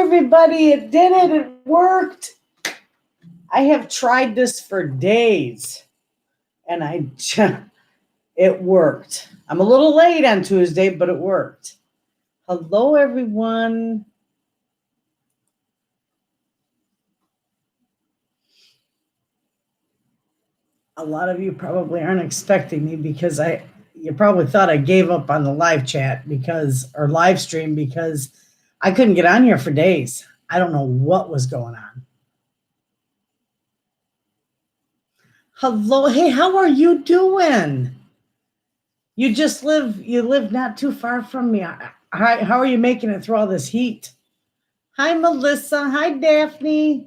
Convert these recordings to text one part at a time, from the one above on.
everybody. It did it. It worked. I have tried this for days, and it worked. I'm a little late on Tuesday, but it worked. Hello, everyone. A lot of you probably aren't expecting me because you probably thought I gave up on the live chat or live stream because I couldn't get on here for days. I don't know what was going on. Hello. Hey, how are you doing? You live not too far from me. How are you making it through all this heat? Hi, Melissa. Hi, Daphne.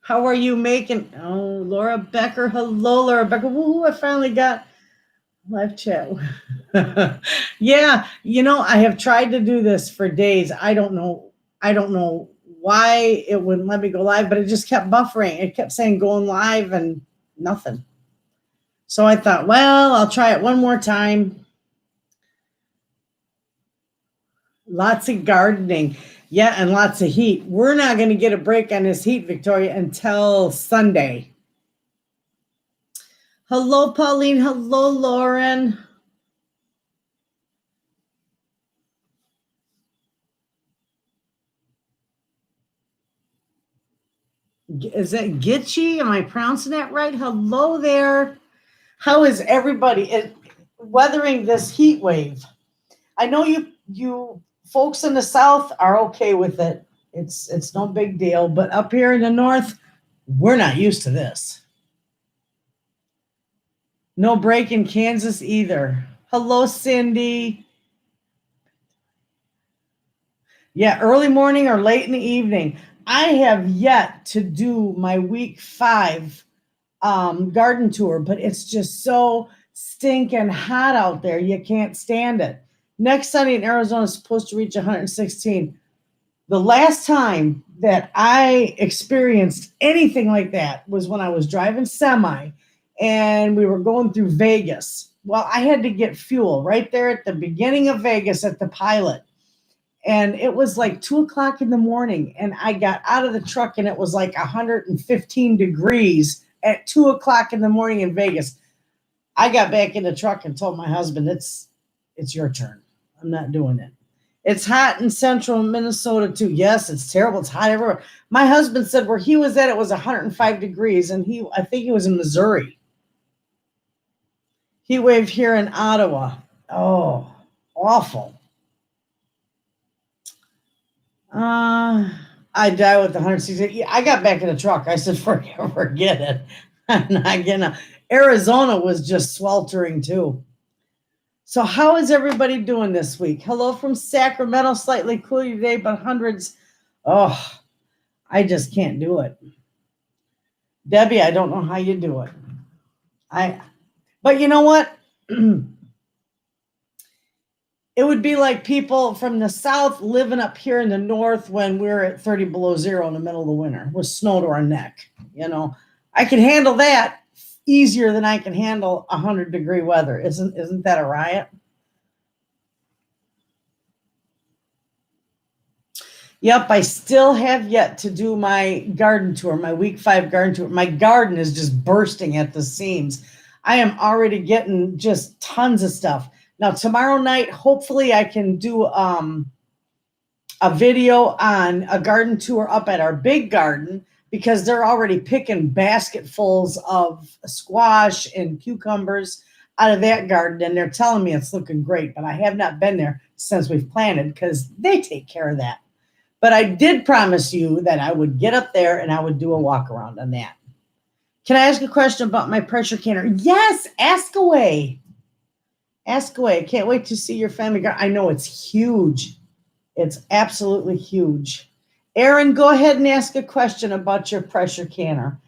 How are you making? Oh, Laura Becker. Hello, Laura Becker. Woohoo, I finally got live chat. Yeah, I have tried to do this for days. I don't know why it wouldn't let me go live, but it just kept buffering. It kept saying going live and nothing. So I thought, well, I'll try it one more time. Lots of gardening. Yeah, and lots of heat. We're not going to get a break on this heat, Victoria, until Sunday. Hello, Pauline. Hello, Lauren. Is that Gitchy? Am I pronouncing that right? Hello there. How is everybody weathering this heat wave? I know you folks in the South are okay with it. It's no big deal, but up here in the North, we're not used to this. No break in Kansas either. Hello, Cindy. Yeah, early morning or late in the evening. I have yet to do my week 5 garden tour, but it's just so stinking hot out there. You can't stand it. Next Sunday in Arizona is supposed to reach 116. The last time that I experienced anything like that was when I was driving semi and we were going through Vegas. Well, I had to get fuel right there at the beginning of Vegas at the Pilot. And it was like 2:00 in the morning. And I got out of the truck and it was like 115 degrees at 2:00 in the morning in Vegas. I got back in the truck and told my husband, it's your turn. I'm not doing it. It's hot in central Minnesota too. Yes, it's terrible. It's hot everywhere. My husband said where he was at, it was 105 degrees. And I think he was in Missouri. Heat wave here in Ottawa. Oh, awful. I die with 160. I got back in the truck. I said, forget it. I'm not gonna. Arizona was just sweltering too. So how is everybody doing this week? Hello from Sacramento, slightly cooler today, but hundreds. Oh, I just can't do it. Debbie, I don't know how you do it. But you know what? It would be like people from the South living up here in the North when we're at 30 below zero in the middle of the winter with snow to our neck. I can handle that easier than I can handle 100-degree weather. Isn't that a riot? Yep, I still have yet to do my garden tour, my week 5 garden tour. My garden is just bursting at the seams. I am already getting just tons of stuff. Now, tomorrow night, hopefully I can do a video on a garden tour up at our big garden because they're already picking basketfuls of squash and cucumbers out of that garden, and they're telling me it's looking great, but I have not been there since we've planted because they take care of that. But I did promise you that I would get up there and I would do a walk around on that. Can I ask a question about my pressure canner? Yes, ask away. Ask away. I can't wait to see your family garden. I know it's huge. It's absolutely huge. Aaron, go ahead and ask a question about your pressure canner.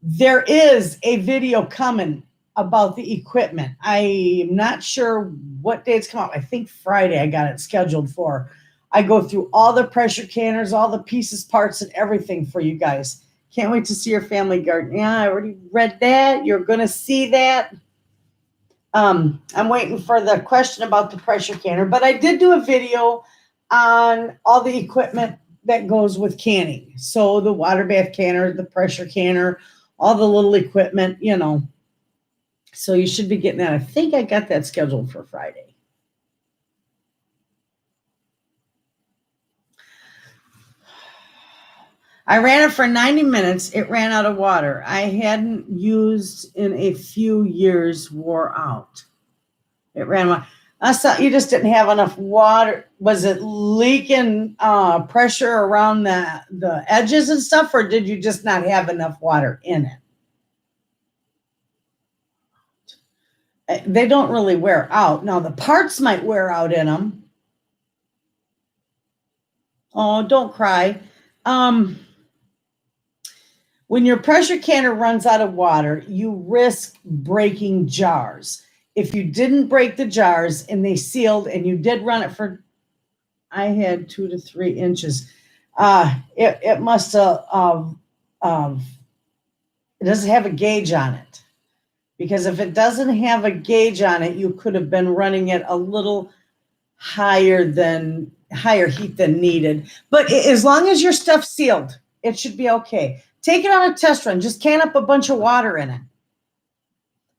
There is a video coming about the equipment. I'm not sure what day it's come out. I think Friday I got it scheduled for. I go through all the pressure canners, all the pieces, parts, and everything for you guys. Can't wait to see your family garden. Yeah, I already read that. You're going to see that. I'm waiting for the question about the pressure canner, but I did do a video on all the equipment that goes with canning. So the water bath canner, the pressure canner, all the little equipment, you know. So you should be getting that. I think I got that scheduled for Friday. I ran it for 90 minutes. It ran out of water. I hadn't used in a few years, wore out. It ran out. I thought you just didn't have enough water. Was it leaking pressure around the edges and stuff, or did you just not have enough water in it? They don't really wear out. Now, the parts might wear out in them. Oh, don't cry. When your pressure canner runs out of water, you risk breaking jars. If you didn't break the jars and they sealed and you did run it for, I had 2 to 3 inches. It must have, it doesn't have a gauge on it. Because if it doesn't have a gauge on it, you could have been running it a little higher heat than needed. But as long as your stuff's sealed, it should be okay. Take it on a test run. Just can up a bunch of water in it.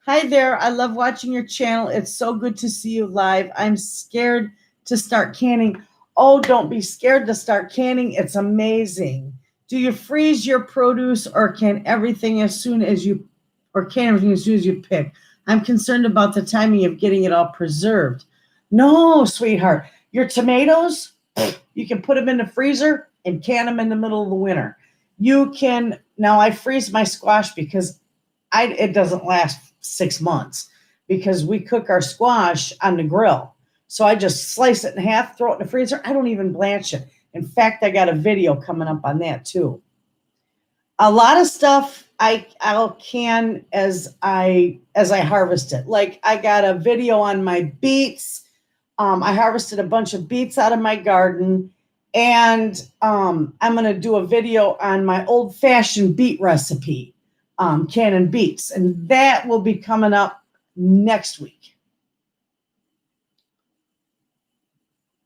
Hi there. I love watching your channel. It's so good to see you live. I'm scared to start canning. Oh, don't be scared to start canning. It's amazing. Do you freeze your produce or can everything as soon as you pick? I'm concerned about the timing of getting it all preserved. No, sweetheart. Your tomatoes, you can put them in the freezer and can them in the middle of the winter. You can, now I freeze my squash because it doesn't last 6 months because we cook our squash on the grill. So I just slice it in half, throw it in the freezer. I don't even blanch it. In fact, I got a video coming up on that too. A lot of stuff I'll can as I harvest it. Like I got a video on my beets. I harvested a bunch of beets out of my garden. And I'm going to do a video on my old-fashioned beet recipe, canning beets. And that will be coming up next week.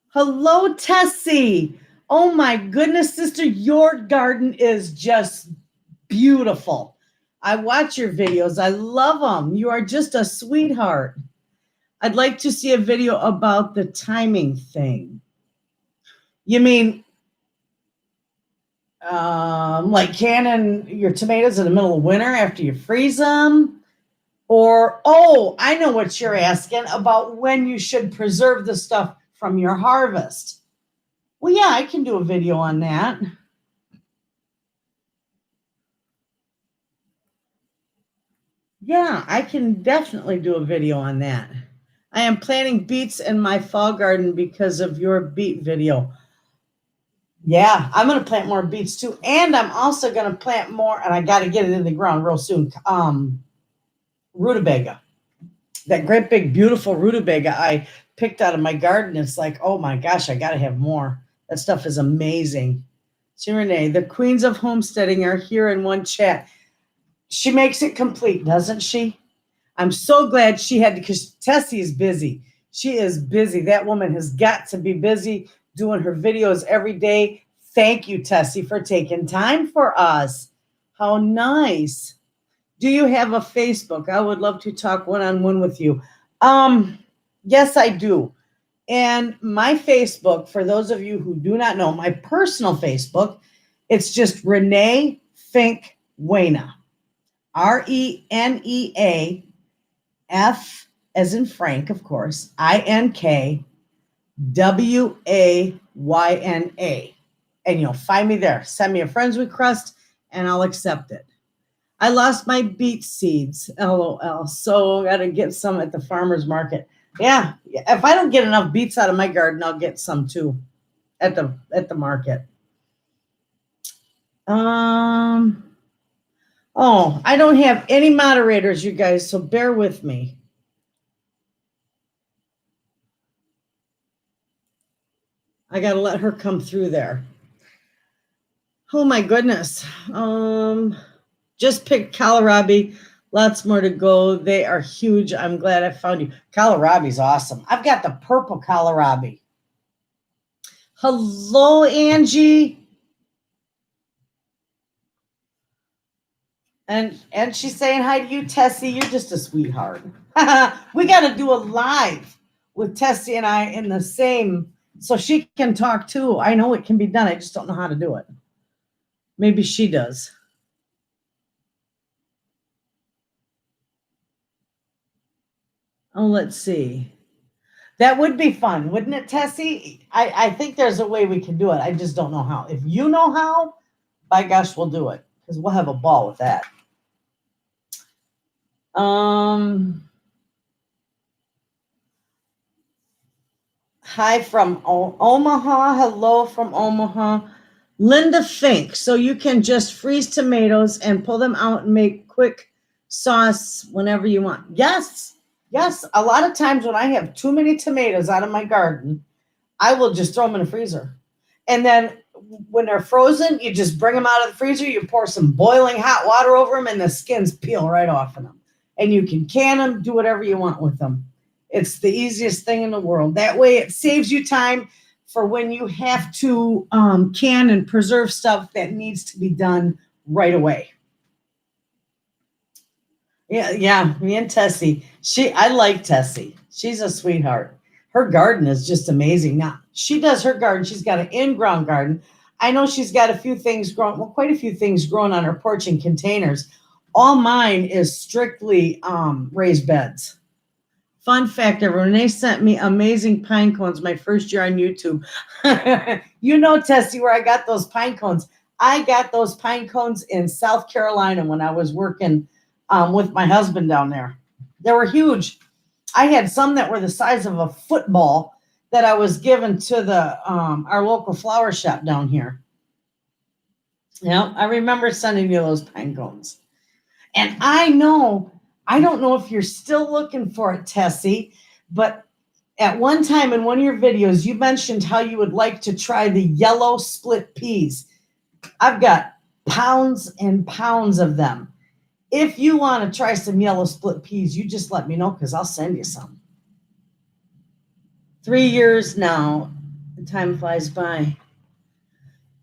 Hello, Tessie. Oh, my goodness, sister. Your garden is just beautiful. I watch your videos. I love them. You are just a sweetheart. I'd like to see a video about the timing thing. You mean like canning your tomatoes in the middle of winter after you freeze them? Or, oh, I know what you're asking about when you should preserve the stuff from your harvest. Well, yeah, I can do a video on that. Yeah, I can definitely do a video on that. I am planting beets in my fall garden because of your beet video. Yeah, I'm going to plant more beets too. And I'm also going to plant more, and I got to get it in the ground real soon, rutabaga. That great big, beautiful rutabaga I picked out of my garden. It's like, oh my gosh, I got to have more. That stuff is amazing. See, Renee, the queens of homesteading are here in one chat. She makes it complete, doesn't she? I'm so glad she had to, because Tessie is busy. She is busy. That woman has got to be busy doing her videos every day. Thank you, Tessie, for taking time for us. How nice. Do you have a Facebook? I would love to talk one-on-one with you. Yes, I do. And my Facebook, for those of you who do not know, my personal Facebook, it's just Renee Fink Wayna. RENEA F as in Frank, of course, INK WAYNA. And you'll find me there. Send me a friend's request and I'll accept it. I lost my beet seeds, LOL. So I got to get some at the farmer's market. Yeah, if I don't get enough beets out of my garden, I'll get some too at the market. Oh, I don't have any moderators, you guys, so bear with me. I got to let her come through there. Oh my goodness. Just picked kohlrabi Lots more to go. They are huge. I'm glad I found you. Kohlrabi's awesome. I've got the purple kohlrabi. Hello, Angie. And she's saying hi to you, Tessie. You're just a sweetheart. We got to do a live with Tessie and I in the same, so she can talk too. I know it can be done. I just don't know how to do it. Maybe she does. Oh, let's see. That would be fun, wouldn't it, Tessie? I think there's a way we can do it. I just don't know how. If you know how, by gosh, we'll do it because we'll have a ball with that. Hi from Omaha. Hello from Omaha. Linda Fink. So you can just freeze tomatoes and pull them out and make quick sauce whenever you want. Yes. Yes. A lot of times when I have too many tomatoes out of my garden, I will just throw them in the freezer. And then when they're frozen, you just bring them out of the freezer, you pour some boiling hot water over them, and the skins peel right off of them. And you can can them, do whatever you want with them. It's the easiest thing in the world. That way it saves you time for when you have to can and preserve stuff that needs to be done right away. Yeah, me and Tessie. I like Tessie. She's a sweetheart. Her garden is just amazing. Now, she does her garden. She's got an in-ground garden. I know she's got a few things growing, well, quite a few things growing on her porch in containers. All mine is strictly raised beds. Fun fact, Renee sent me amazing pine cones my first year on YouTube. You know, Tessie, where I got those pine cones. I got those pine cones in South Carolina when I was working with my husband down there. They were huge. I had some that were the size of a football that I was given to the our local flower shop down here. Yeah, I remember sending you those pine cones. And I don't know if you're still looking for it, Tessie, but at one time in one of your videos, you mentioned how you would like to try the yellow split peas. I've got pounds and pounds of them. If you want to try some yellow split peas, you just let me know because I'll send you some. 3 years now. The time flies by.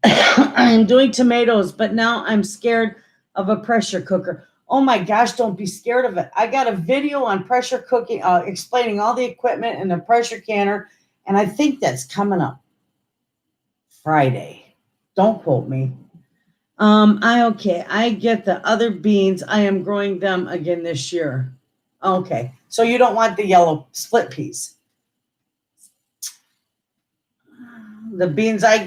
I'm doing tomatoes, but now I'm scared of a pressure cooker. Oh my gosh, don't be scared of it. I got a video on pressure cooking, explaining all the equipment and the pressure canner, and I think that's coming up Friday. Don't quote me. I get the other beans. I am growing them again this year. Okay, so you don't want the yellow split peas. The beans I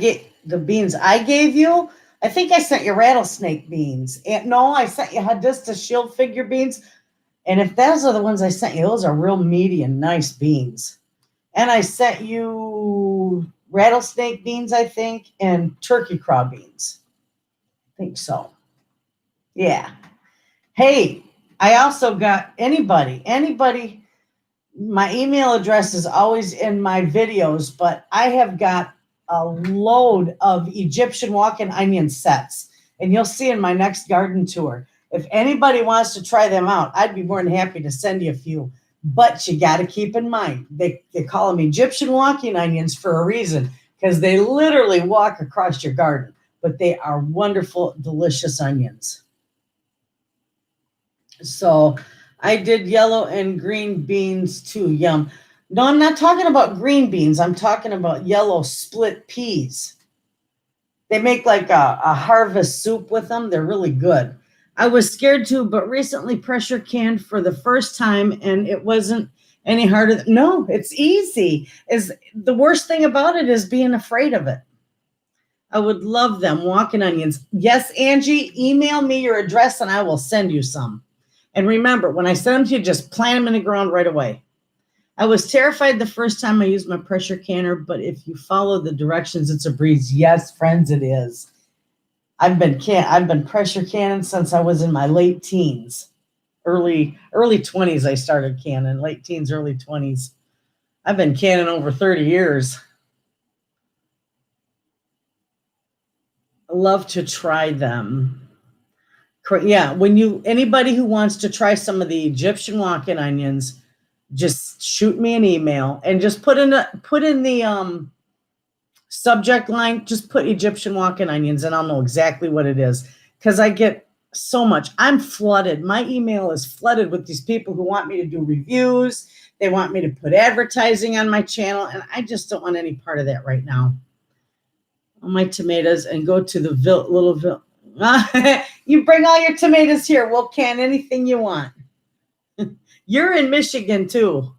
gave you, I think I sent you rattlesnake beans. And no, I sent you Hadista shield figure beans. And if those are the ones I sent you, those are real meaty and nice beans. And I sent you rattlesnake beans, I think, and turkey craw beans. I think so. Yeah. Hey, I also got anybody, my email address is always in my videos, but I have got a load of Egyptian walk-in onion sets, and you'll see in my next garden tour. If anybody wants to try them out, I'd be more than happy to send you a few. But you got to keep in mind, they call them Egyptian walking onions for a reason, because they literally walk across your garden. But they are wonderful, delicious onions. So I did yellow and green beans too. Yum. No, I'm not talking about green beans. I'm talking about yellow split peas. They make like a harvest soup with them. They're really good. I was scared too, but recently pressure canned for the first time, and it wasn't any harder. No, it's easy. Is the worst thing about it is being afraid of it. I would love them. Walking onions. Yes, Angie, email me your address and I will send you some. And remember, when I send them to you, just plant them in the ground right away. I was terrified the first time I used my pressure canner, but if you follow the directions, it's a breeze. Yes, friends, it is. I've been pressure canning since I was in my late teens. Early 20s I started canning, late teens, early 20s. I've been canning over 30 years. I love to try them. Yeah, anybody who wants to try some of the Egyptian walking onions, just shoot me an email and just put in the subject line, just put Egyptian walking onions and I'll know exactly what it is. Because I get so much. I'm flooded. My email is flooded with these people who want me to do reviews. They want me to put advertising on my channel, and I just don't want any part of that right now. All my tomatoes and go to the little you bring all your tomatoes here. We'll can anything you want. You're in Michigan too.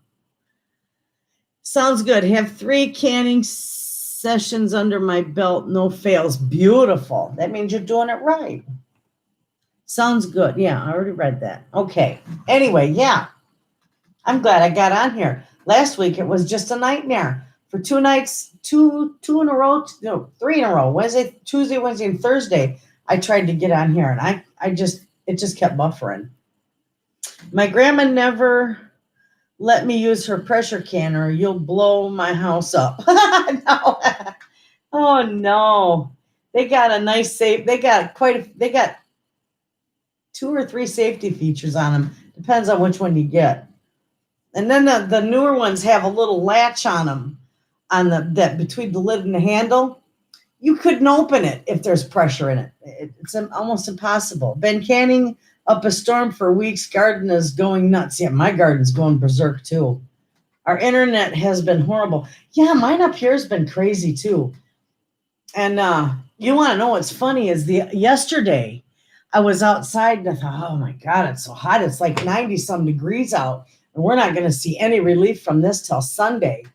Sounds good. Have 3 canning sessions under my belt. No fails. Beautiful. That means you're doing it right. Sounds good. Yeah, I already read that. Okay. Anyway, yeah. I'm glad I got on here. Last week it was just a nightmare. For 2 nights, two in a row, no, 3 in a row. Tuesday, Wednesday, and Thursday, I tried to get on here and it just kept buffering. My grandma never let me use her pressure canner. You'll blow my house up. No. Oh no. They got a nice safe. They got 2 or 3 safety features on them. Depends on which one you get. And then the newer ones have a little latch on them that between the lid and the handle. You couldn't open it if there's pressure in it. It's almost impossible. Been canning up a storm for weeks. Garden is going nuts. Yeah, my garden's going berserk too. Our internet has been horrible. Yeah, mine up here has been crazy too. And you want to know what's funny is yesterday I was outside and I thought, oh my God, it's so hot. It's like 90 some degrees out. And we're not going to see any relief from this till Sunday.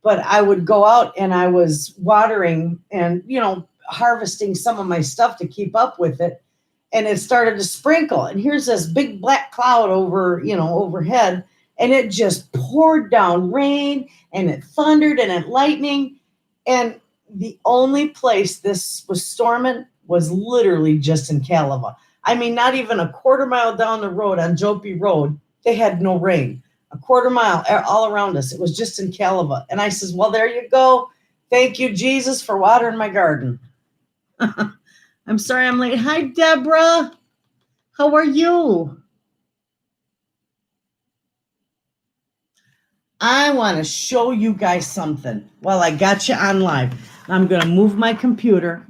But I would go out and I was watering and, harvesting some of my stuff to keep up with it. And it started to sprinkle. And here's this big black cloud overhead. And it just poured down rain and it thundered and it lightning. And the only place this was storming was literally just in Kaleva. I mean, not even a quarter mile down the road on Jopi Road, they had no rain. A quarter mile all around us. It was just in Kaleva. And I says, well, there you go. Thank you, Jesus, for watering my garden. I'm sorry I'm late. Hi, Deborah. How are you? I want to show you guys something while I got you on live. I'm going to move my computer.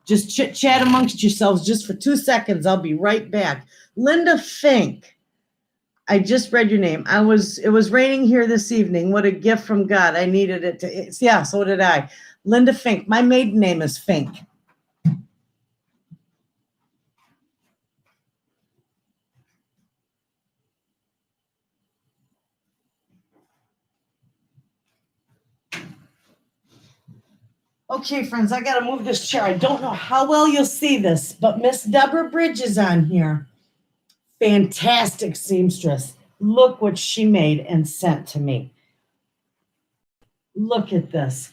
Just chit-chat amongst yourselves just for 2 seconds. I'll be right back. Linda Fink. I just read your name. It was raining here this evening. What a gift from God. I needed it to. Yeah, so did I. Linda Fink. My maiden name is Fink. Okay, friends, I got to move this chair. I don't know how well you'll see this, but Miss Deborah Bridge is on here. Fantastic seamstress. Look what she made and sent to me. Look at this.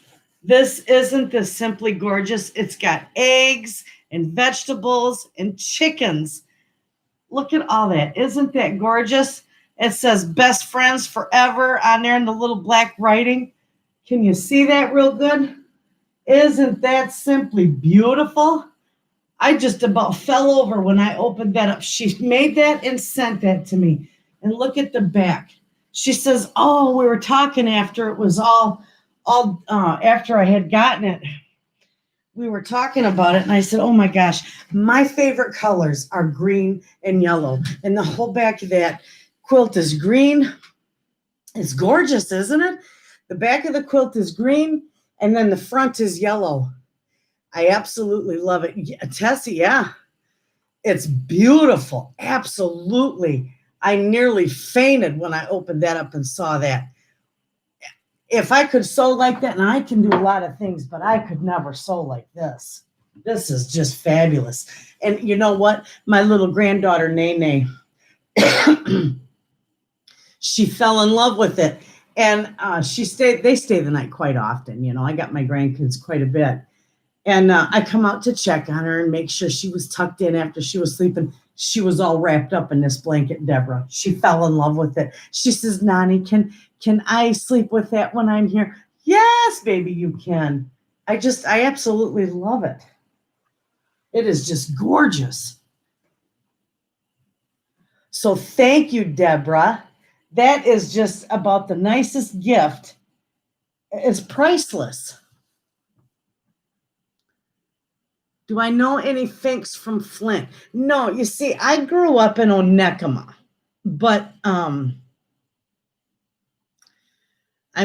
Isn't this simply gorgeous? It's got eggs and vegetables and chickens. Look at all that. Isn't that gorgeous? It says best friends forever on there in the little black writing. Can you see that real good? Isn't that simply beautiful? I just about fell over when I opened that up. She made that and sent that to me. And look at the back. She says, oh, we were talking after it was all after I had gotten it. We were talking about it, and I said, oh my gosh, my favorite colors are green and yellow. And the whole back of that quilt is green. It's gorgeous, isn't it? The back of the quilt is green, and then the front is yellow. I absolutely love it. Tessie, yeah. It's beautiful. Absolutely. I nearly fainted when I opened that up and saw that. If I could sew like that, and I can do a lot of things, but I could never sew like this. This is just fabulous. And you know what? My little granddaughter, Nene, she fell in love with it. And they stay the night quite often. I got my grandkids quite a bit. And I come out to check on her and make sure she was tucked in after she was sleeping. She was all wrapped up in this blanket, Deborah. She fell in love with it. She says, Nani, can I sleep with that when I'm here? Yes, baby, you can. I absolutely love it. It is just gorgeous. So thank you, Deborah. That is just about the nicest gift. It's priceless. Do I know any Finks from Flint? No, you see, I grew up in Onekama, but I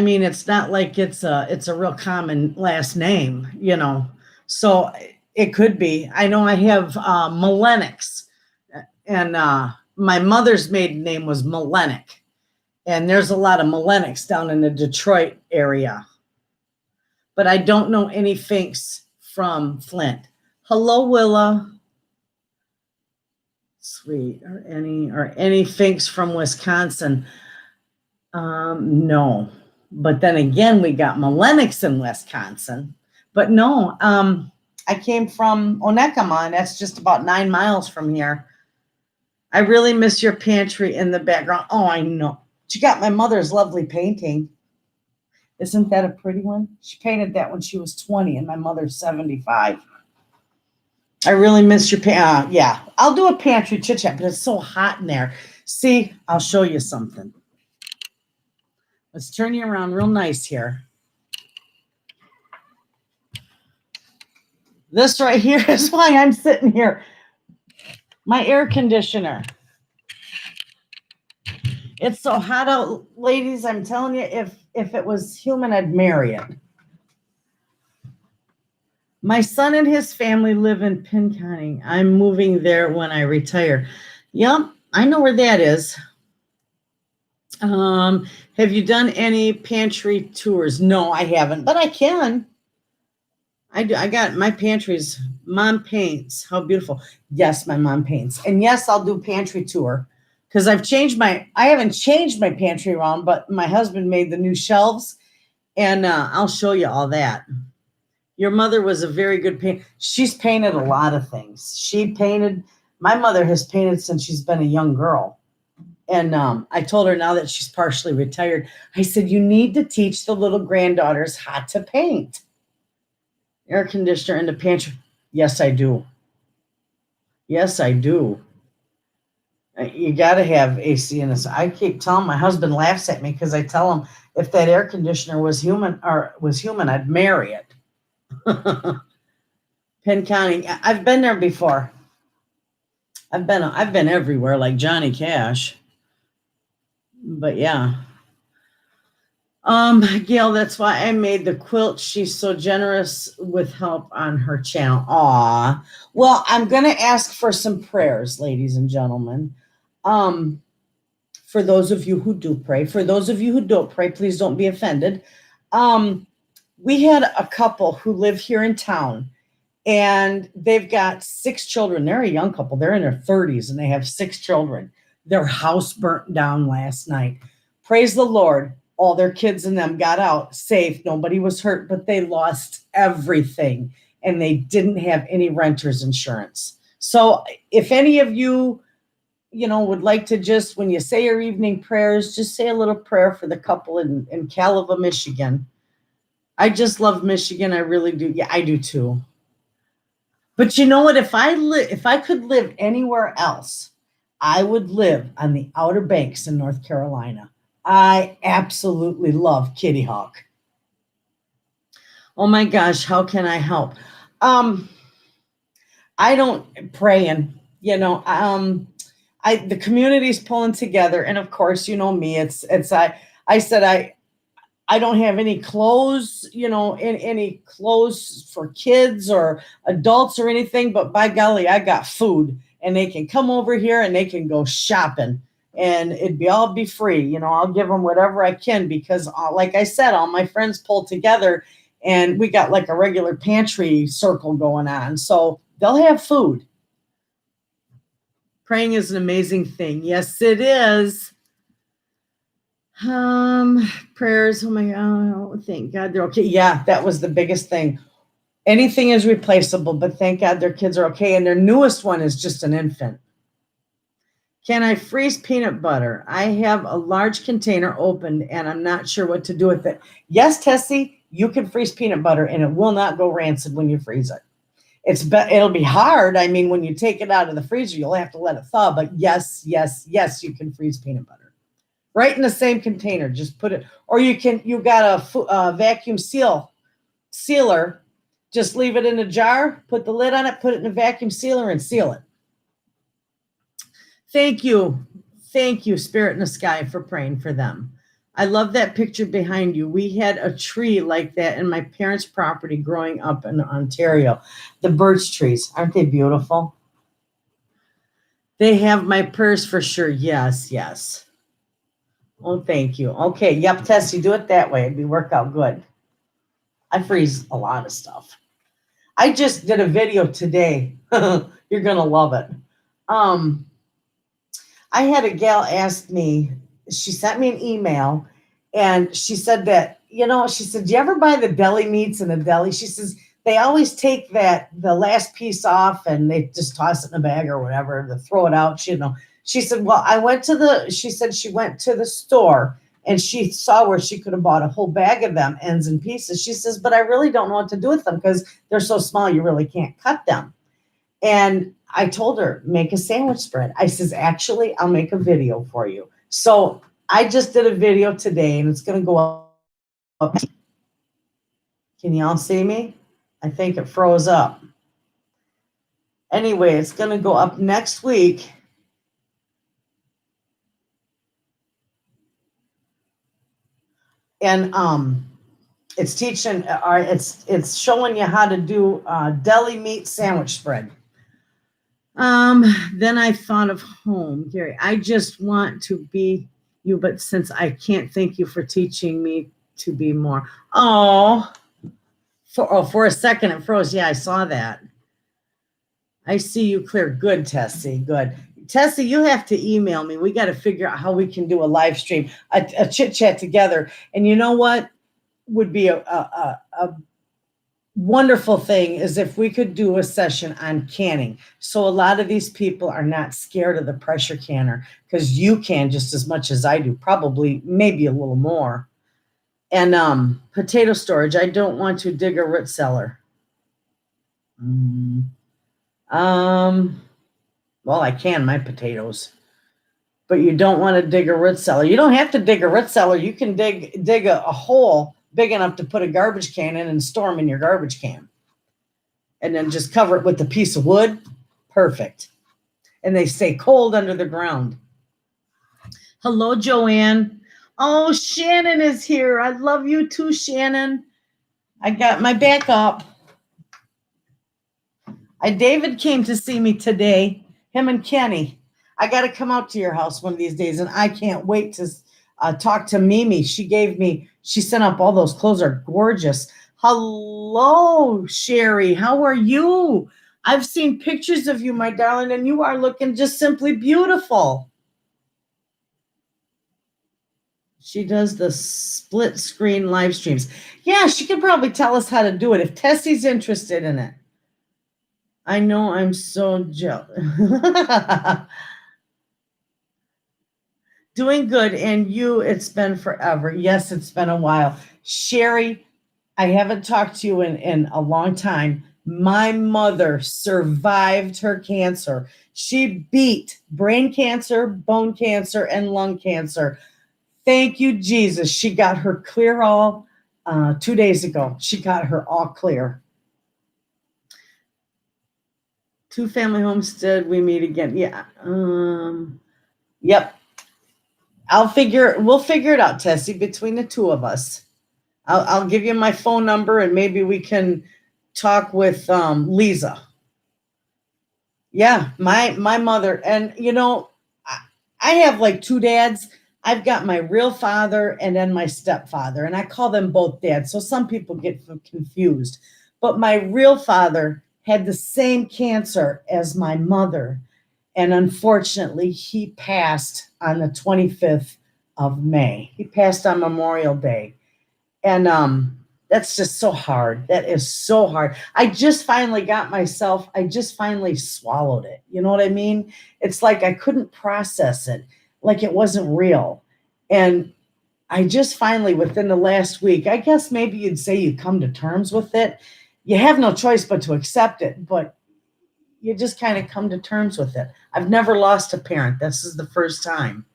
mean, it's not like it's a real common last name, you know. So it could be. I know I have Millenix, and my mother's maiden name was Millennick, and there's a lot of Millennics down in the Detroit area. But I don't know any Finks from Flint. Hello, Willa. Sweet. Or any Finks from Wisconsin? No. But then again, we got Millennics in Wisconsin. But no, I came from Onekama, and that's just about 9 miles from here. I really miss your pantry in the background. Oh, I know. She got my mother's lovely painting. Isn't that a pretty one? She painted that when she was 20, and my mother's 75. I really miss your yeah, I'll do a pantry chit chat, but it's so hot in there. See, I'll show you something. Let's turn you around real nice here. This right here is why I'm sitting here. My air conditioner. It's so hot out, ladies. I'm telling you, if it was human, I'd marry it. My son and his family live in Pinconning. I'm moving there when I retire. Yep, I know where that is. Have you done any pantry tours? No, I haven't, but I can. I do. I got my pantries. Mom paints. How beautiful. Yes, my mom paints. And yes, I'll do pantry tour because I haven't changed my pantry around, but my husband made the new shelves, and I'll show you all that. Your mother was a very good painter. She's painted a lot of things. My mother has painted since she's been a young girl. And I told her now that she's partially retired, I said, you need to teach the little granddaughters how to paint. Air conditioner in the pantry. Yes, I do. Yes, I do. You got to have AC in this. I keep telling my husband laughs at me because I tell him if that air conditioner was human, I'd marry it. Penn County. I've been there before. I've been everywhere like Johnny Cash. But yeah. Gail, that's why I made the quilt. She's so generous with help on her channel. Aw. Well, I'm gonna ask for some prayers, ladies and gentlemen. For those of you who do pray, for those of you who don't pray, please don't be offended. We had a couple who live here in town, and they've got 6 children. They're a young couple. They're in their 30s, and they have 6 children. Their house burnt down last night. Praise the Lord. All their kids and them got out safe. Nobody was hurt, but they lost everything, and they didn't have any renter's insurance. So if any of you, would like to just, when you say your evening prayers, just say a little prayer for the couple in Kaleva, Michigan. I just love Michigan. I really do. Yeah, I do too. But you know what? If I could live anywhere else, I would live on the Outer Banks in North Carolina. I absolutely love Kitty Hawk. Oh my gosh, how can I help? I don't praying, the community's pulling together, and of course, you know me, I said I don't have any clothes, any clothes for kids or adults or anything, but by golly, I got food, and they can come over here and they can go shopping, and I'll be free. I'll give them whatever I can because, like I said, all my friends pulled together, and we got like a regular pantry circle going on, so they'll have food. Praying is an amazing thing. Yes, it is. Prayers. Oh my God. Thank God they're okay. Yeah, that was the biggest thing. Anything is replaceable, but thank God their kids are okay. And their newest one is just an infant. Can I freeze peanut butter? I have a large container opened and I'm not sure what to do with it. Yes, Tessie, you can freeze peanut butter and it will not go rancid when you freeze it. It'll be hard. I mean, when you take it out of the freezer, you'll have to let it thaw. But yes, you can freeze peanut butter right in the same container. Just put it, or you got a vacuum sealer. Just leave it in a jar, put the lid on it, put it in a vacuum sealer, and seal it. Thank you, Spirit in the Sky, for praying for them. I love that picture behind you. We had a tree like that in my parents' property growing up in Ontario. The birch trees, aren't they beautiful? They have my purse for sure. Yes. Oh, thank you. Okay, yep, Tessie, do it that way. It'd work out good. I freeze a lot of stuff. I just did a video today. You're gonna love it. I had a gal ask me, she sent me an email, and she said that, she said, do you ever buy the deli meats in the deli? She says, they always take the last piece off and they just toss it in a bag or whatever, to throw it out. She said, well, she went to the store and she saw where she could have bought a whole bag of them, ends and pieces. She says, but I really don't know what to do with them because they're so small, you really can't cut them. And I told her, make a sandwich spread. I says, actually, I'll make a video for you. So I just did a video today and it's going to go up. Can y'all see me? I think it froze up. Anyway, it's going to go up next week. And it's teaching, it's showing you how to do deli meat sandwich spread. Then I thought of home, Gary. I just want to be you, but since I can't, thank you for teaching me to be more. For a second it froze. Yeah, I saw that. I see you clear. Good, Tessie. Good. Tessie, you have to email me. We got to figure out how we can do a live stream, a chit chat together. And you know what would be a wonderful thing is if we could do a session on canning. So a lot of these people are not scared of the pressure canner because you can just as much as I do, probably maybe a little more. And potato storage, I don't want to dig a root cellar. Well, I can my potatoes, but you don't want to dig a root cellar. You don't have to dig a root cellar. You can dig a hole big enough to put a garbage can in and store them in your garbage can. And then just cover it with a piece of wood. Perfect. And they stay cold under the ground. Hello, Joanne. Oh, Shannon is here. I love you too, Shannon. I got my back up. David came to see me today, him and Kenny. I got to come out to your house one of these days, and I can't wait to talk to Mimi. She sent up all those clothes are gorgeous. Hello, Sherry. How are you? I've seen pictures of you, my darling, and you are looking just simply beautiful. She does the split screen live streams. Yeah, she could probably tell us how to do it if Tessie's interested in it. I know, I'm so jealous. Doing good, and you, it's been forever. Yes, it's been a while. Sherry, I haven't talked to you in a long time. My mother survived her cancer. She beat brain cancer, bone cancer, and lung cancer. Thank you, Jesus. She got her clear all 2 days ago. She got her all clear. 2-family homestead, we meet again. Yeah. Yep. We'll figure it out, Tessie, between the two of us. I'll give you my phone number and maybe we can talk with Lisa. Yeah, my mother. And I have like two dads. I've got my real father and then my stepfather, and I call them both dads. So some people get confused. But my real father had the same cancer as my mother. And unfortunately, he passed on the 25th of May. He passed on Memorial Day. And that's just so hard. That is so hard. I just finally swallowed it. You know what I mean? It's like I couldn't process it, like it wasn't real. And I just finally, within the last week, I guess maybe you'd say you come to terms with it. you have no choice but to accept it, but you just kind of come to terms with it. I've never lost a parent. This is the first time.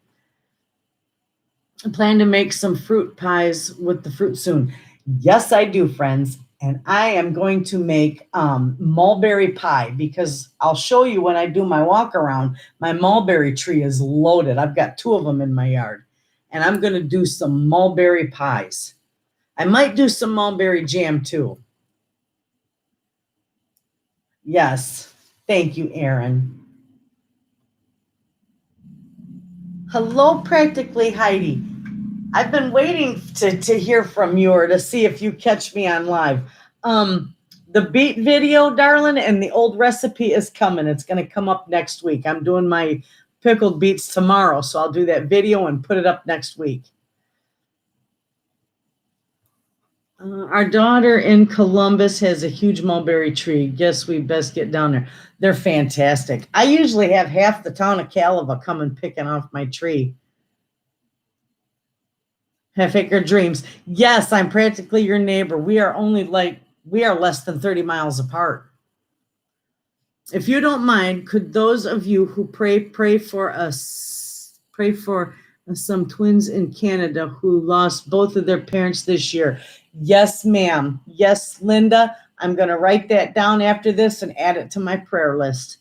I plan to make some fruit pies with the fruit soon. Yes, I do, friends. And I am going to make mulberry pie because I'll show you when I do my walk around. My mulberry tree is loaded. I've got 2 of them in my yard. And I'm going to do some mulberry pies. I might do some mulberry jam too. Yes. Thank you, Aaron. Hello, Practically Heidi. I've been waiting to hear from you or to see if you catch me on live. The beet video, darling, and the old recipe is coming. It's going to come up next week. I'm doing my pickled beets tomorrow, so I'll do that video and put it up next week. Our daughter in Columbus has a huge mulberry tree. Guess we best get down there. They're fantastic. I usually have half the town of Kaleva coming picking off my tree. Half Acre Dreams. Yes, I'm practically your neighbor. We are less than 30 miles apart. If you don't mind, could those of you who pray for some twins in Canada who lost both of their parents this year? Yes, ma'am. Yes, Linda. I'm going to write that down after this and add it to my prayer list.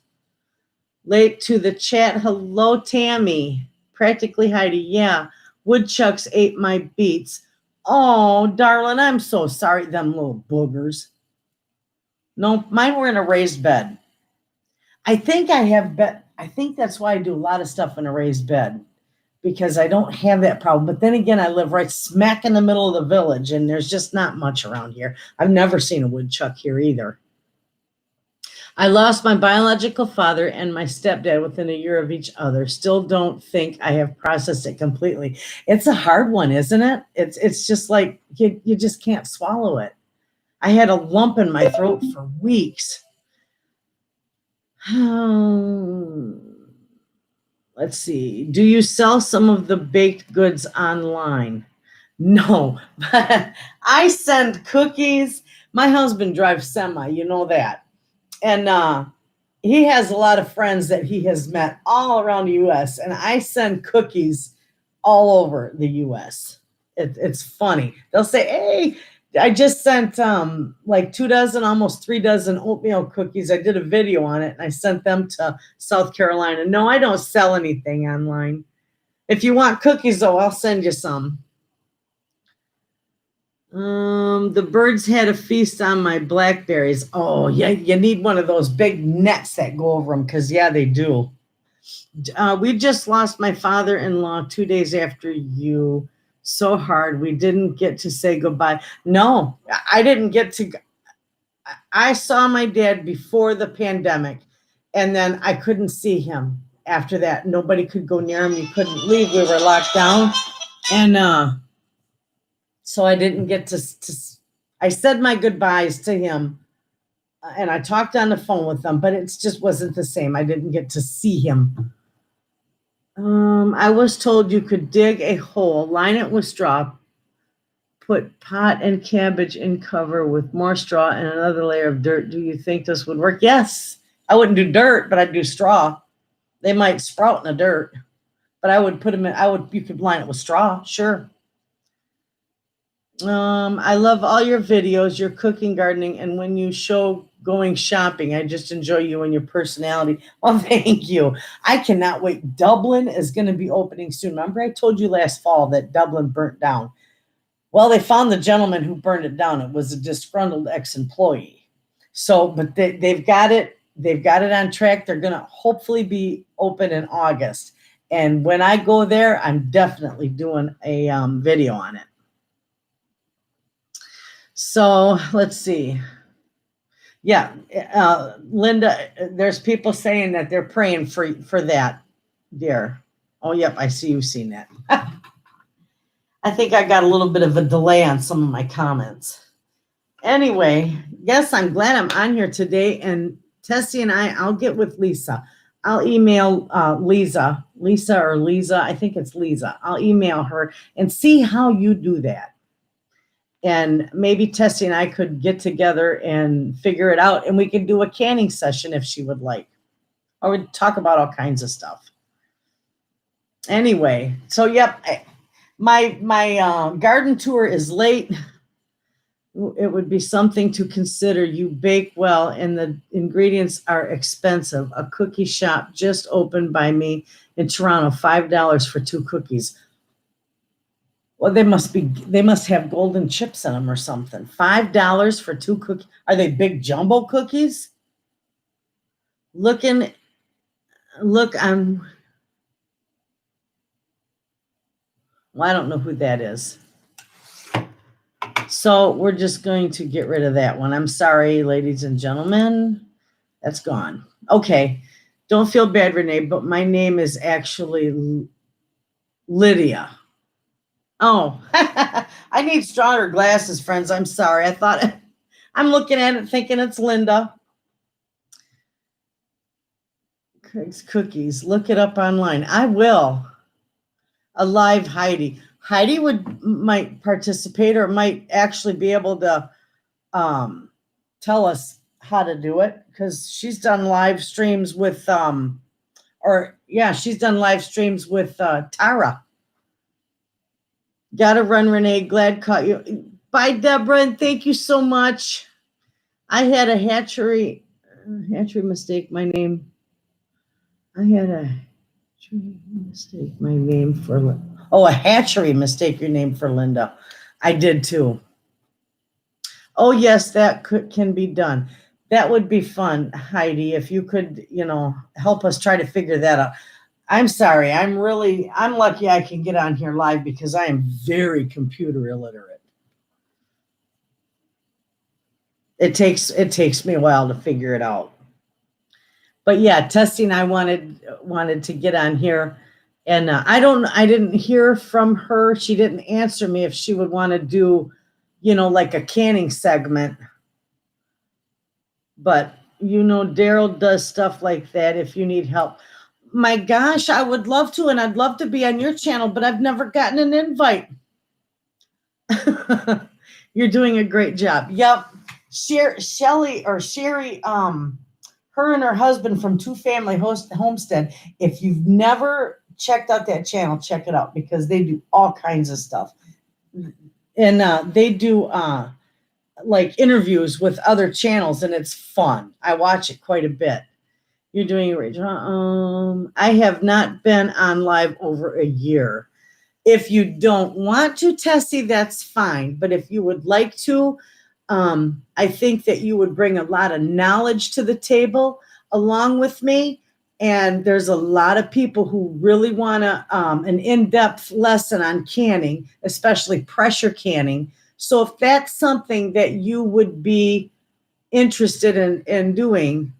Late to the chat. Hello, Tammy. Practically Heidi. Yeah. Woodchucks ate my beets. Oh, darling, I'm so sorry, them little boogers. No, mine were in a raised bed. I think that's why I do a lot of stuff in a raised bed, because I don't have that problem. But then again, I live right smack in the middle of the village, and there's just not much around here. I've never seen a woodchuck here either. I lost my biological father and my stepdad within a year of each other. Still don't think I have processed it completely. It's a hard one, isn't it? It's just like you just can't swallow it. I had a lump in my throat for weeks. Let's see. Do you sell some of the baked goods online? No, but I send cookies. My husband drives semi, you know that. And he has a lot of friends that he has met all around the U.S., and I send cookies all over the U.S. It's funny. They'll say, hey, I just sent like 2 dozen, almost 3 dozen oatmeal cookies. I did a video on it, and I sent them to South Carolina. No, I don't sell anything online. If you want cookies, though, I'll send you some. The birds had a feast on my blackberries. Oh, yeah, you need one of those big nets that go over them, because, yeah, they do. We just lost my father-in-law 2 days after you. So hard. We didn't get to say goodbye. No, I didn't get to. I saw my dad before the pandemic, and then I couldn't see him after that. Nobody could go near him. You couldn't leave. We were locked down. And so I didn't get to I said my goodbyes to him, and I talked on the phone with him, but it just wasn't the same. I didn't get to see him. I was told you could dig a hole, line it with straw, put pot and cabbage in cover with more straw and another layer of dirt. Do you think this would work? Yes. I wouldn't do dirt, but I'd do straw. They might sprout in the dirt, but I would put them in, you could line it with straw. Sure. I love all your videos, your cooking, gardening, and when you show going shopping, I just enjoy you and your personality. Well, thank you. I cannot wait. Dublin is going to be opening soon. Remember, I told you last fall that Dublin burnt down. Well, they found the gentleman who burned it down. It was a disgruntled ex-employee. So, but they've got it. They've got it on track. They're going to hopefully be open in August. And when I go there, I'm definitely doing a video on it. So let's see. Yeah, Linda, there's people saying that they're praying for that, dear. Oh, yep, I see you've seen that. I think I got a little bit of a delay on some of my comments. Anyway, yes, I'm glad I'm on here today. And Tessie and I'll get with Lisa. I'll email Lisa or Lisa. I think it's Lisa. I'll email her and see how you do that. And maybe Tessie and I could get together and figure it out, and we could do a canning session if she would like, or we'd talk about all kinds of stuff. Anyway, so yep, my garden tour is late. It would be something to consider. You bake well, and the ingredients are expensive. A cookie shop just opened by me in Toronto, $5 for 2 cookies. Well, they must have golden chips in them or something. $5 for 2 cookies. Are they big jumbo cookies? Look, well, I don't know who that is. So we're just going to get rid of that one. I'm sorry, ladies and gentlemen. That's gone. Okay. Don't feel bad, Renee, but my name is actually Lydia. Oh, I need stronger glasses, friends. I'm sorry. I'm looking at it thinking it's Linda. Craig's Cookies. Look it up online. I will. A live Heidi. Heidi might participate, or might actually be able to tell us how to do it, because she's done live streams with she's done live streams with Tara. Gotta run, Renee. Glad caught you. Bye, Deborah, and thank you so much. I had a hatchery mistake my name. I had a mistake my name for a hatchery mistake your name for Linda. I did too. Oh yes, that can be done. That would be fun, Heidi, if you could, help us try to figure that out. I'm sorry. I'm lucky I can get on here live, because I am very computer illiterate. It takes me a while to figure it out. But yeah, Tessie and I wanted to get on here, and I didn't hear from her. She didn't answer me if she would want to do, like a canning segment. But Daryl does stuff like that if you need help. My gosh, I would love to, and I'd love to be on your channel, but I've never gotten an invite. You're doing a great job. Yep. Sherry, her and her husband from Two Family Homestead. If you've never checked out that channel, check it out, because they do all kinds of stuff. And they do like interviews with other channels, and it's fun. I watch it quite a bit. You're doing a great job. I have not been on live over a year. If you don't want to, Tessie, that's fine. But if you would like to, I think that you would bring a lot of knowledge to the table along with me. And there's a lot of people who really want an in-depth lesson on canning, especially pressure canning. So if that's something that you would be interested in doing,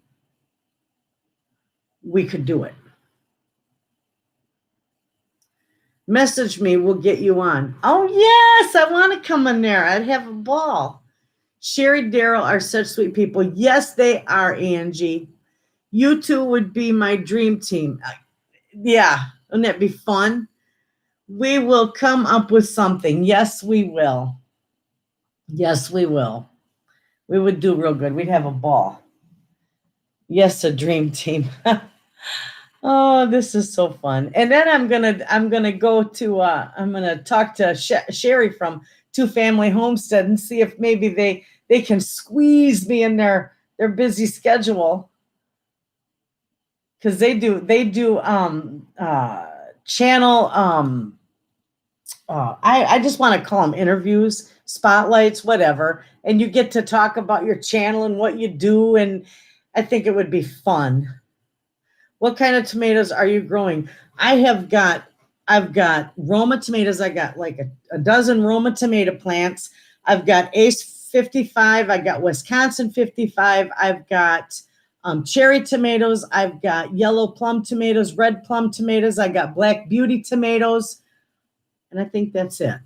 we could do it. Message me, we'll get you on. Oh, yes, I want to come in there. I'd have a ball. Sherry, Daryl are such sweet people. Yes, they are, Angie. You two would be my dream team. Yeah, wouldn't that be fun? We will come up with something. Yes, we will. Yes, we will. We would do real good. We'd have a ball. Yes, a dream team. Oh, this is so fun. And then I'm gonna go to I'm gonna talk to Sherry from Two Family Homestead and see if maybe they can squeeze me in their busy schedule, because they do channel I just want to call them interviews, spotlights, whatever, and you get to talk about your channel and what you do, and I think it would be fun. What kind of tomatoes are you growing? I've got Roma tomatoes. I got like a dozen Roma tomato plants. I've got Ace 55. I got Wisconsin 55. I've got cherry tomatoes. I've got yellow plum tomatoes, red plum tomatoes. I got Black Beauty tomatoes. And I think that's it.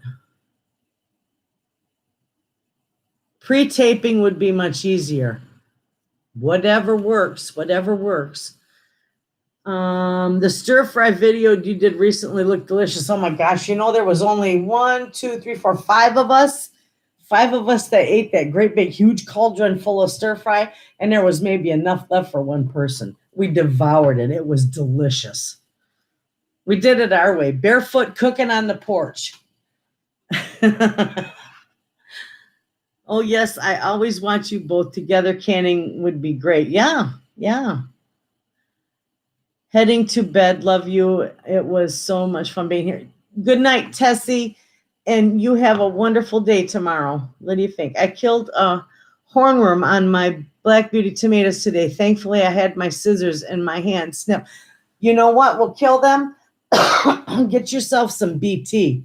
Pre-taping would be much easier. Whatever works, whatever works. The stir fry video you did recently looked delicious. Oh my gosh, there was only 1, 2, 3, 4, 5 of us. 5 of us that ate that great big huge cauldron full of stir fry, and there was maybe enough left for one person. We devoured it. It was delicious. We did it our way, barefoot cooking on the porch. Oh, yes, I always want you both together. Canning would be great. Yeah, yeah. Heading to bed. Love you. It was so much fun being here. Good night, Tessie. And you have a wonderful day tomorrow. What do you think? I killed a hornworm on my Black Beauty tomatoes today. Thankfully, I had my scissors in my hand. Snip. You know what will kill them? Get yourself some BT.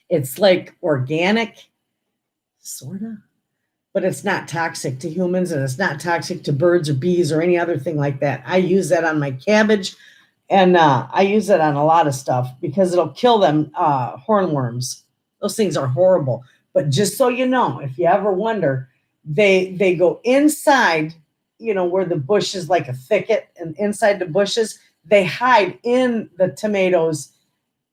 It's like organic, sort of, but it's not toxic to humans and it's not toxic to birds or bees or any other thing like that. I use that on my cabbage, and I use it on a lot of stuff because it'll kill them hornworms. Those things are horrible. But just so you know, if you ever wonder, they go inside, where the bush is like a thicket, and inside the bushes, they hide in the tomatoes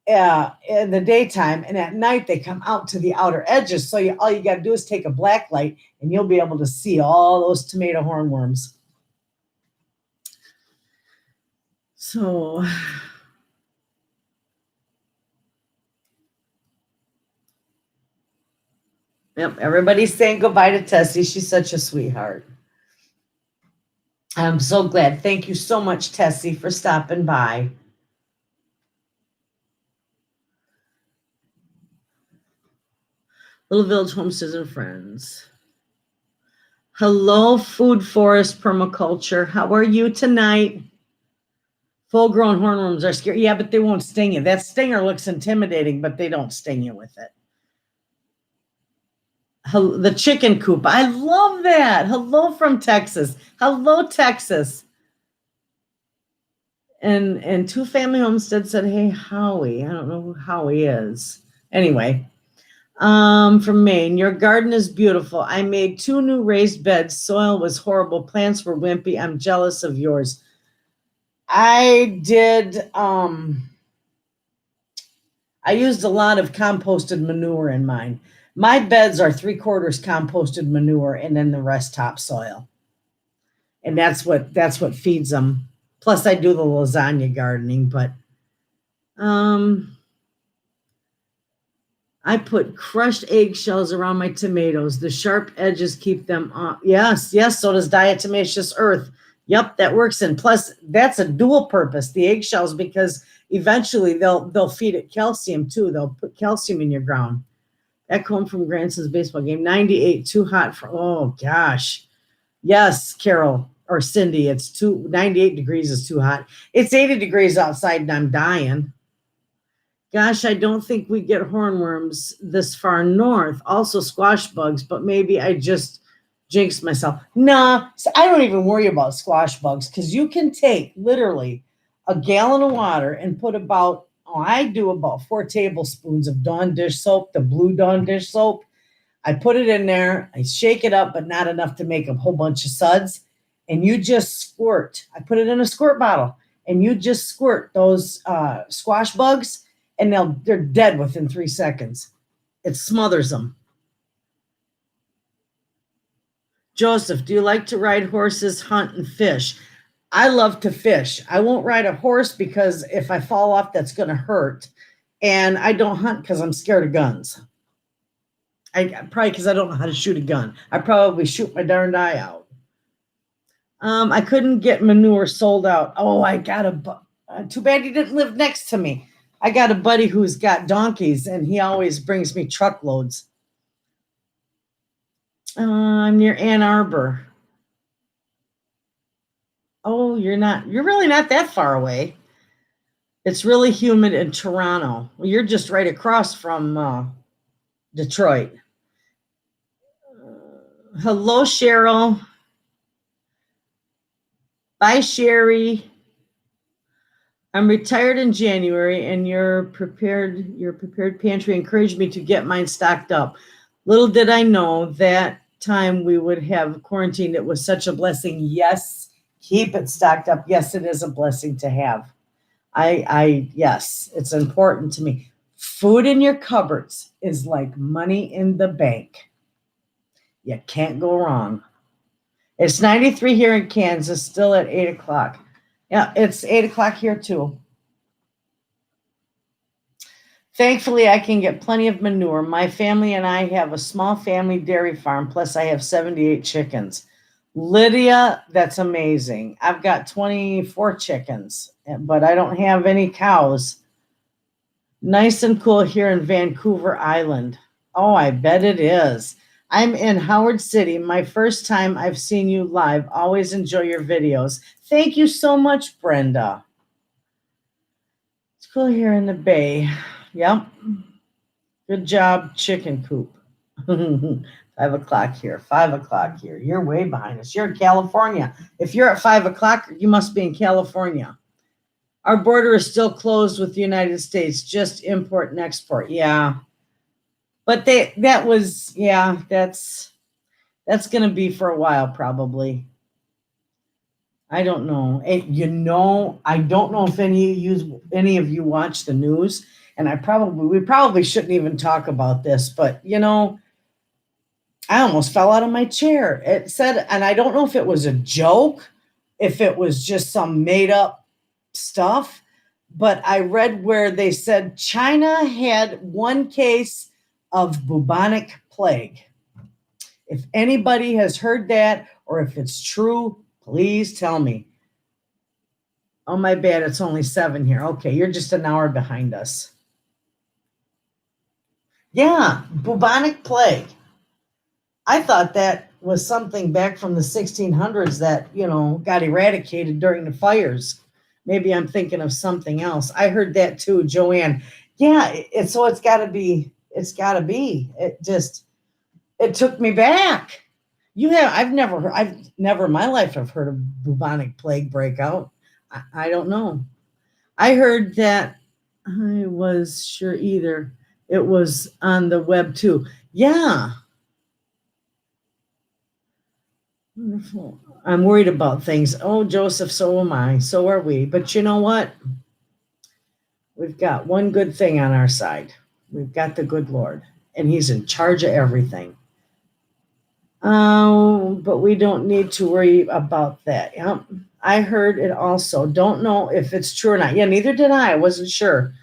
in the daytime, and at night they come out to the outer edges. So all you got to do is take a black light, and you'll be able to see all those tomato hornworms. So, yep, everybody's saying goodbye to Tessie. She's such a sweetheart. I'm so glad. Thank you so much, Tessie, for stopping by. Little Village Homesteads and Friends. Hello, Food Forest Permaculture. How are you tonight? Full-grown hornworms are scary. Yeah, but they won't sting you. That stinger looks intimidating, but they don't sting you with it. The chicken coop. I love that. Hello from Texas. Hello, Texas. And Two Family Homestead said, hey, Howie. I don't know who Howie is. Anyway. From Maine, your garden is beautiful. I made 2 new raised beds. Soil was horrible. Plants were wimpy. I'm jealous of yours. I did, I used a lot of composted manure in mine. My beds are 3/4 composted manure and then the rest topsoil. And that's what feeds them. Plus I do the lasagna gardening, but, I put crushed eggshells around my tomatoes. The sharp edges keep them off. Yes, so does diatomaceous earth. Yep, that works. And plus, that's a dual purpose, the eggshells, because eventually they'll feed it calcium too. They'll put calcium in your ground. Back home from Granson's baseball game, 98, too hot for, oh gosh. Yes, Carol or Cindy, 98 degrees is too hot. It's 80 degrees outside and I'm dying. Gosh, I don't think we get hornworms this far north. Also squash bugs, but maybe I just jinxed myself. Nah, so I don't even worry about squash bugs because you can take literally a gallon of water and put I do about 4 tablespoons of Dawn dish soap, the blue Dawn dish soap. I put it in there. I shake it up, but not enough to make a whole bunch of suds. And you just squirt. I put it in a squirt bottle and you just squirt those squash bugs. And they're dead within 3 seconds. It smothers them. Joseph, do you like to ride horses, hunt, and fish? I love to fish. I won't ride a horse because if I fall off, that's going to hurt. And I don't hunt because I'm scared of guns. Probably because I don't know how to shoot a gun. I probably shoot my darned eye out. I couldn't get manure sold out. Oh, I got too bad he didn't live next to me. I got a buddy who's got donkeys, and he always brings me truckloads. I'm near Ann Arbor. Oh, you're really not that far away. It's really humid in Toronto. Well, you're just right across from Detroit. Hello, Cheryl. Bye, Sherry. I'm retired in January, and your prepared pantry encouraged me to get mine stocked up. Little did I know that time we would have quarantined. It was such a blessing. Yes, keep it stocked up. Yes, it is a blessing to have. Yes, it's important to me. Food in your cupboards is like money in the bank. You can't go wrong. It's 93 here in Kansas, still at 8 o'clock. Yeah, it's 8 o'clock here too. Thankfully, I can get plenty of manure. My family and I have a small family dairy farm, plus I have 78 chickens. Lydia, that's amazing. I've got 24 chickens, but I don't have any cows. Nice and cool here in Vancouver Island. Oh, I bet it is. I'm in Howard City. My first time I've seen you live. Always enjoy your videos. Thank you so much, Brenda. It's cool here in the Bay. Yep. Good job, chicken coop. 5 o'clock here. 5 o'clock here. You're way behind us. You're in California. If you're at 5 o'clock, you must be in California. Our border is still closed with the United States, just import and export. Yeah. But that's going to be for a while probably. I don't know. I don't know if any of you watch the news, and we probably shouldn't even talk about this, but I almost fell out of my chair. It said, and I don't know if it was a joke, if it was just some made up stuff, but I read where they said China had one case of bubonic plague. If anybody has heard that, or if it's true, please tell me. Oh, my bad. It's only 7 here. Okay, you're just an hour behind us. Yeah, bubonic plague. I thought that was something back from the 1600s that, got eradicated during the fires. Maybe I'm thinking of something else. I heard that too, Joanne. Yeah, it's got to be. It took me back. I've never in my life have heard of bubonic plague breakout. I don't know. I heard that. I was sure either. It was on the web too. Yeah. Wonderful. I'm worried about things. Oh, Joseph, so am I. So are we. But you know what? We've got one good thing on our side. We've got the good Lord, and He's in charge of everything. But we don't need to worry about that. Yep. I heard it also. Don't know if it's true or not. Yeah, neither did I. I wasn't sure.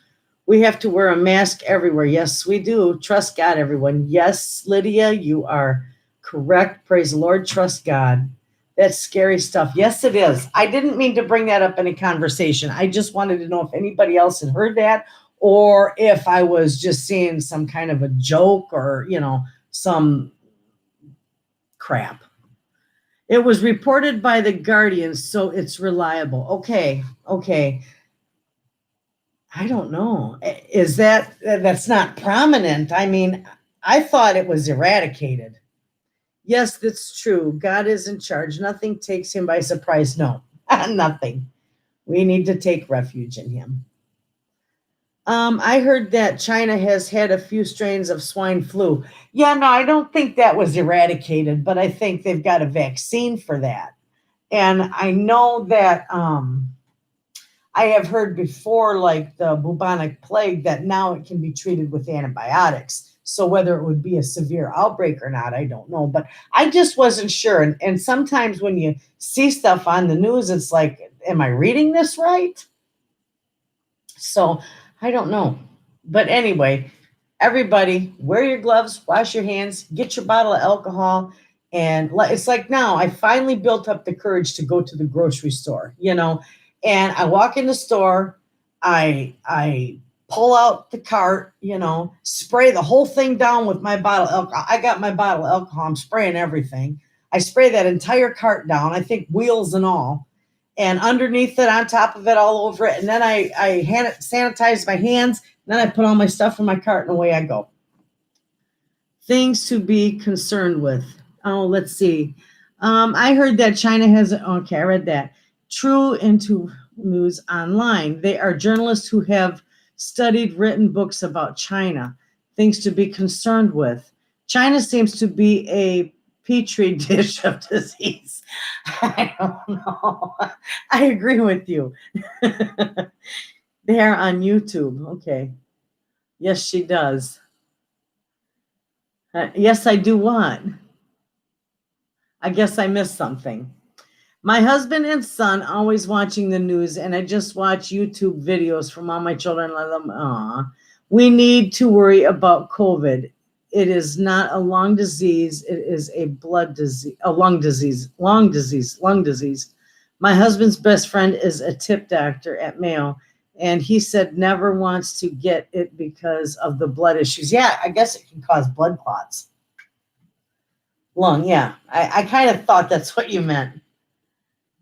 We have to wear a mask everywhere. Yes, we do. Trust God, everyone. Yes, Lydia, you are correct. Praise the Lord. Trust God. That's scary stuff. Yes, it is. I didn't mean to bring that up in a conversation. I just wanted to know if anybody else had heard that, or if I was just seeing some kind of a joke or, some crap. It was reported by the Guardian, so it's reliable. Okay. I don't know. That's not prominent? I mean, I thought it was eradicated. Yes, that's true. God is in charge. Nothing takes Him by surprise. No, nothing. We need to take refuge in Him. I heard that China has had a few strains of swine flu. Yeah, no, I don't think that was eradicated, but I think they've got a vaccine for that. And I know that I have heard before, like the bubonic plague, that now it can be treated with antibiotics. So whether it would be a severe outbreak or not, I don't know. But I just wasn't sure. And sometimes when you see stuff on the news, it's like, am I reading this right? So I don't know. But anyway, everybody, wear your gloves, wash your hands, get your bottle of alcohol. And it's like now I finally built up the courage to go to the grocery store, and I walk in the store, I pull out the cart, spray the whole thing down with my bottle of alcohol. I got my bottle of alcohol. I'm spraying everything. I spray that entire cart down, I think wheels and all, and underneath it, on top of it, all over it. And then I sanitize my hands. And then I put all my stuff in my cart and away I go. Things to be concerned with. Oh, let's see. I heard that China has, okay, I read that. True into news online. They are journalists who have studied written books about China. Things to be concerned with. China seems to be a petri dish of disease. I don't know. I agree with you. They're on YouTube. Okay. Yes, she does. Yes, I do what? I guess I missed something. My husband and son always watching the news, and I just watch YouTube videos from all my children. Let them, we need to worry about COVID. It is not a lung disease. It is a blood disease, a lung disease, lung disease. My husband's best friend is a tip doctor at Mayo, and he said never wants to get it because of the blood issues. Yeah, I guess it can cause blood clots. Lung, yeah. I kind of thought that's what you meant.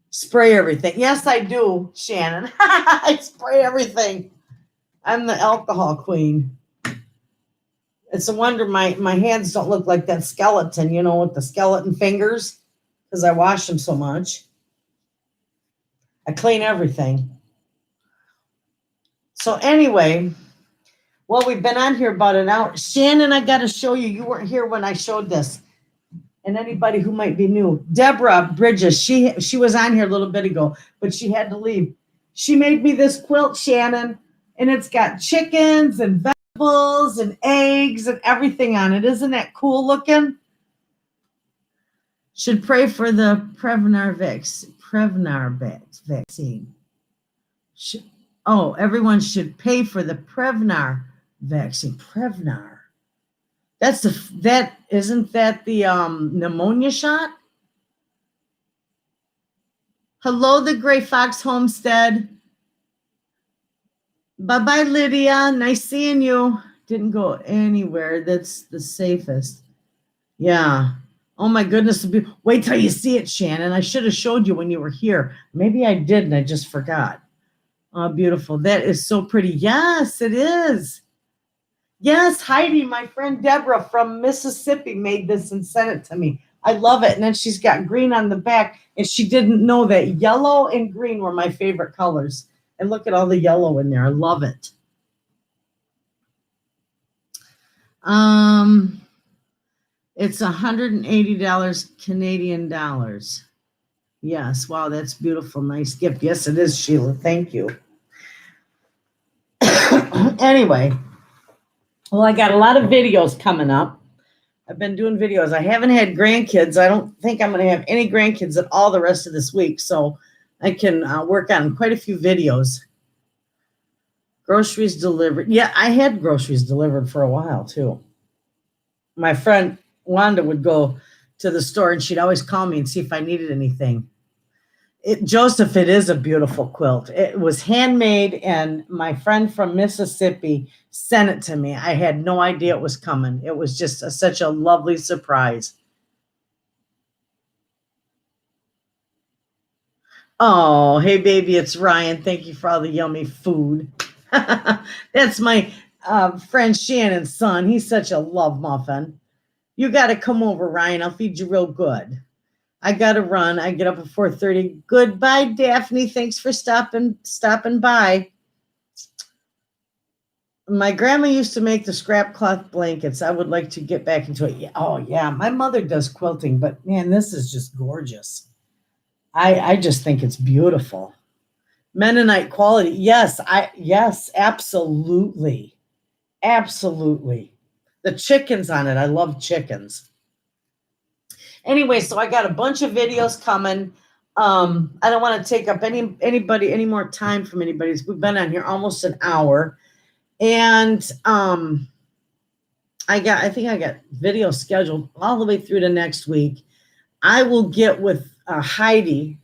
Spray everything. Yes, I do, Shannon. I spray everything. I'm the alcohol queen. It's a wonder my hands don't look like that skeleton, you know, with the skeleton fingers, because I wash them so much. I clean everything. So anyway, well, we've been on here about an hour. Shannon, I got to show you. You weren't here when I showed this. And anybody who might be new, Deborah Bridges, she was on here a little bit ago, but she had to leave. She made me this quilt, Shannon, and it's got chickens and vegetables and eggs and everything on it. Isn't that cool looking? Should pray for the Prevnar vaccine. Everyone should pay for the Prevnar vaccine. Prevnar. Isn't that the pneumonia shot? Hello, the Gray Fox Homestead. Bye-bye, Lydia. Nice seeing you. Didn't go anywhere. That's the safest. Yeah. Oh my goodness. Wait till you see it, Shannon. I should have showed you when you were here. Maybe I did and I just forgot. Oh, beautiful. That is so pretty. Yes, it is. Yes, Heidi, my friend Deborah from Mississippi made this and sent it to me. I love it. And then she's got green on the back, and she didn't know that yellow and green were my favorite colors. And look at all the yellow in there. I love it. It's $180 Canadian dollars. Yes, wow, that's beautiful. Nice gift. Yes, it is, Sheila. Thank you. Anyway. Well, I got a lot of videos coming up. I've been doing videos. I haven't had grandkids. I don't think I'm going to have any grandkids at all the rest of this week. So I can work on quite a few videos. Groceries delivered. Yeah, I had groceries delivered for a while too. My friend Wanda would go to the store and she'd always call me and see if I needed anything. Joseph, it is a beautiful quilt. It was handmade, and my friend from Mississippi sent it to me. I had no idea it was coming. It was just such a lovely surprise. Oh, hey, baby, it's Ryan. Thank you for all the yummy food. That's my friend Shannon's son. He's such a love muffin. You got to come over, Ryan. I'll feed you real good. I got to run. I get up at 4:30. Goodbye, Daphne. Thanks for stopping by. My grandma used to make the scrap cloth blankets. I would like to get back into it. Oh, yeah. My mother does quilting, but man, this is just gorgeous. I just think it's beautiful. Mennonite quality. Yes, absolutely. Absolutely. The chickens on it. I love chickens. Anyway, so I got a bunch of videos coming. I don't want to take up any more time from anybody. We've been on here almost an hour. And I think I got videos scheduled all the way through to next week. I will get with Heidi.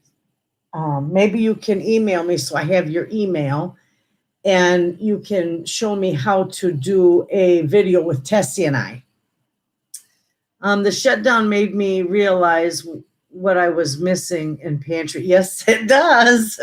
Maybe you can email me so I have your email, and you can show me how to do a video with Tessie and I. The shutdown made me realize what I was missing in Pantry. Yes, it does.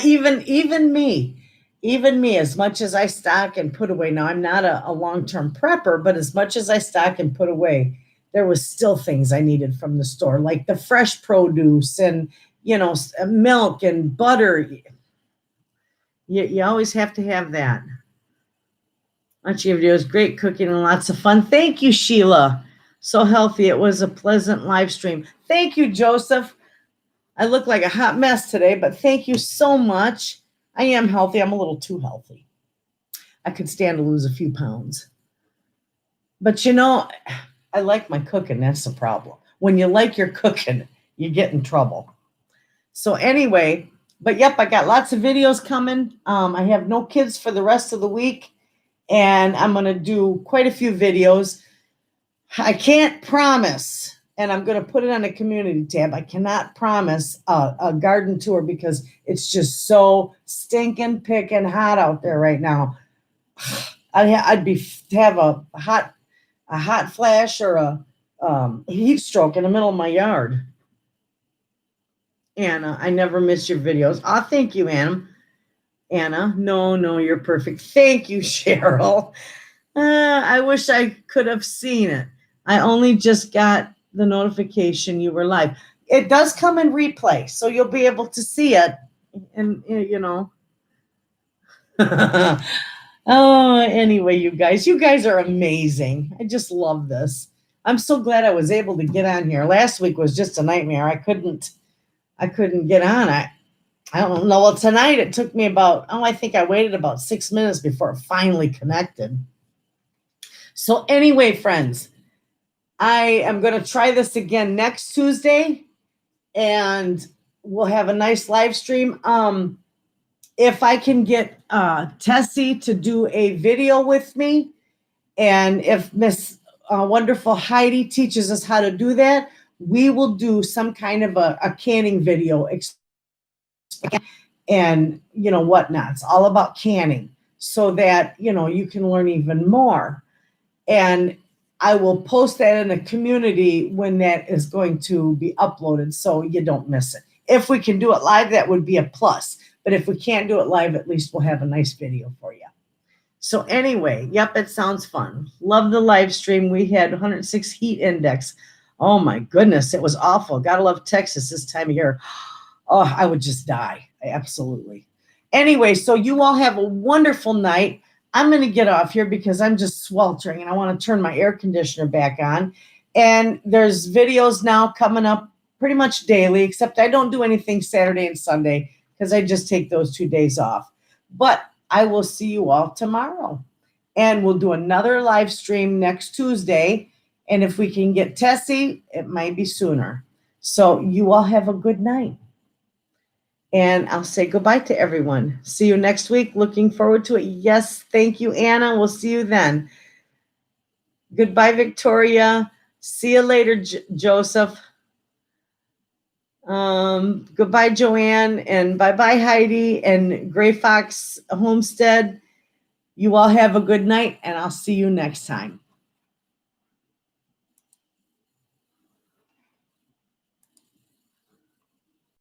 Even me, as much as I stock and put away. Now, I'm not a long-term prepper, but as much as I stock and put away, there was still things I needed from the store, like the fresh produce and, milk and butter. You always have to have that. Much of your videos, great cooking and lots of fun. Thank you, Sheila. So healthy. It was a pleasant live stream. Thank you, Joseph. I look like a hot mess today, but thank you so much. I am healthy. I'm a little too healthy. I could stand to lose a few pounds. But I like my cooking. That's the problem. When you like your cooking, you get in trouble. So anyway, but yep, I got lots of videos coming. I have no kids for the rest of the week, and I'm going to do quite a few videos. I can't promise, and I'm going to put it on a community tab. I cannot promise a garden tour because it's just so stinking picking hot out there right now. I'd have a hot flash or a heat stroke in the middle of my yard. Anna, I never miss your videos. Oh, thank you, Anna. Anna, no, you're perfect. Thank you, Cheryl. I wish I could have seen it. I only just got the notification you were live. It does come in replay, so you'll be able to see it. And, you know. Oh, anyway, you guys are amazing. I just love this. I'm so glad I was able to get on here. Last week was just a nightmare. I couldn't get on. I don't know. Well, tonight it took me I think I waited about 6 minutes before it finally connected. So anyway, friends, I am going to try this again next Tuesday, and we'll have a nice live stream. If I can get Tessie to do a video with me, and if Miss Wonderful Heidi teaches us how to do that, we will do some kind of a canning video and, whatnot. It's all about canning so that, you can learn even more. And I will post that in the community when that is going to be uploaded so you don't miss it. If we can do it live, that would be a plus. But if we can't do it live, at least we'll have a nice video for you. So anyway, yep, it sounds fun. Love the live stream. We had 106 heat index. Oh my goodness, it was awful. Gotta love Texas this time of year. Oh, I would just die. Absolutely. Anyway, so you all have a wonderful night. I'm going to get off here because I'm just sweltering and I want to turn my air conditioner back on. And there's videos now coming up pretty much daily, except I don't do anything Saturday and Sunday because I just take those 2 days off. But I will see you all tomorrow. And we'll do another live stream next Tuesday. And if we can get Tessie, it might be sooner. So you all have a good night. And I'll say goodbye to everyone. See you next week. Looking forward to it. Yes, thank you, Anna. We'll see you then. Goodbye, Victoria. See you later, Joseph. Goodbye, Joanne. And bye-bye, Heidi and Gray Fox Homestead. You all have a good night, and I'll see you next time.